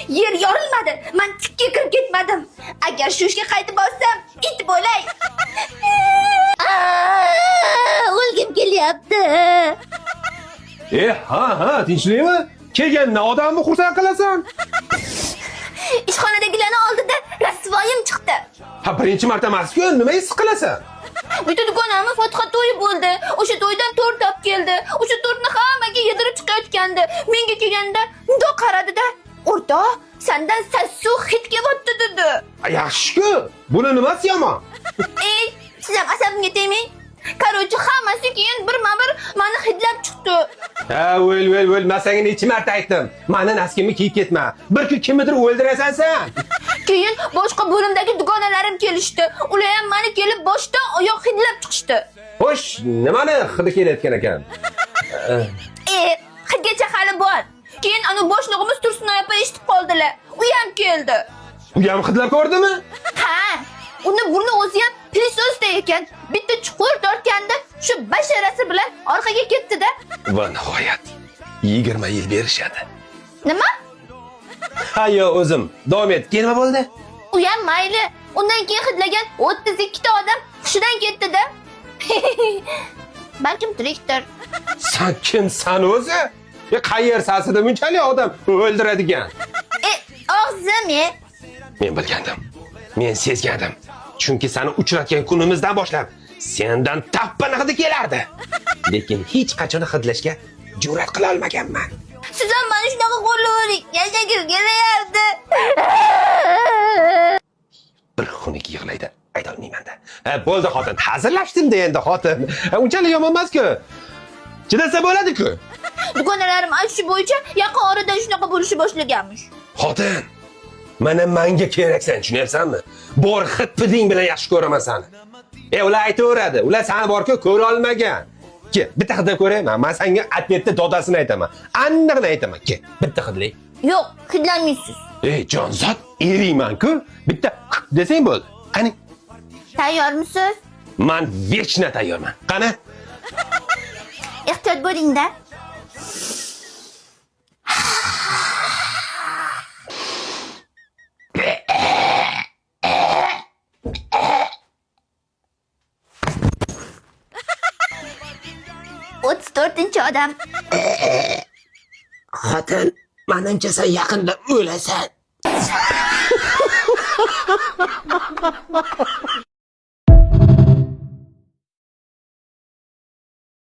yer yorilmadi. Men tikka kirib ketmadim. Agar shu ishga qaytib borsam, it bo'lay. O'lgim kelyapti. Ha, tinchlikmi? Kelgandan odamni xursand qilasan. Ishxonadagilarning oldida rasvoyim chiqdi. Ha, birinchi marta emas-ku, nima his qilasan? Bitta dugonamni Fotiha to'yi bo'ldi. O'sha to'ydan tort olib keldi. O'sha tortni hammaga yedirib chiqayotgandi. Menga kelganda mundoq qaradi-da, "O'rtoq, sendan sassiq hid kelyapti" dedi. Yaxshi-ku. Buni nimasi yomon? Ey, siz ham asabimga tegmang. Qarochi hammasi keyin birma-bir meni hidlab chiqdi. Ha, o'l, men senga necha marta aytdim. Meni naskimni kiyib ketma. Bir kun kimnidir o'ldirasan sen. Keyin boshqa bo'limdagi dugonalarim kelishdi. Ular ham meni kelib boshdan oyoq hidlab chiqishdi. Xo'sh, nimani hidi kelayotgan ekan? Hidgacha hali bor. Keyin ana boshlig'imiz Tursunoy opa eshitib qoldilar. U ham keldi. U ham hidlab ko'rdimi? Ha, uni burni o'zi ham pilsosda ekan. Bitta chuqur tortganda shu basharasi bilan orqaga ketdi-da. Va nihoyat 20 yil berishadi. Nima? Ha, yo o'zim. Davom et. Nima bo'ldi? U ham mayli. Undan keyin hidlagan 32 ta odam hushidan ketdi-da. Balkim tirikdir. Sen kimsan o'zi? Qayer sasida bunchalik odam o'ldiradigan? Og'zim. Men bilgandim. Men sezgandim. Chunki seni uchratgan kunimizdan boshlab sendan tappani hidi kelardi. Lekin hech qachon hidlashga jur'at qila olmaganman. Siz ham mana shunaqa qo'llavering. Yashagim kelayapti. Bir xunuk yig'laydi. Ayta olmayman-da. Bo'ldi xotin. Hazırlashdim-da endi xotin. Unchalik yomon emas-ku. Chidasa bo'ladi-ku. Dugonalarim aytishi bo'yicha yaqin orada shunaqa bo'lishni boshlaganmish. Xotin. Mana menga keraksan, tushunyapsanmi? Bor xit-piting bilan yaxshi ko'raman seni. Ular aytaveradi. Ular seni borku ko'ra olmagan. Ke, bitta hidlab ko'ray. Men senga atletda dodasini aytaman. Aniqni aytaman. Ke, bitta hidlay. Yo'q, hidlanmaysiz. Jonzot, eriyman-ku. Bitta desang bo'ldi. Qani? Tayyormisiz? Men vechna tayyorman. Qani? Ehtiyot bo'ling-da. To'rtinchi odam. Xotin, menimcha sen yaqinda o'lasan.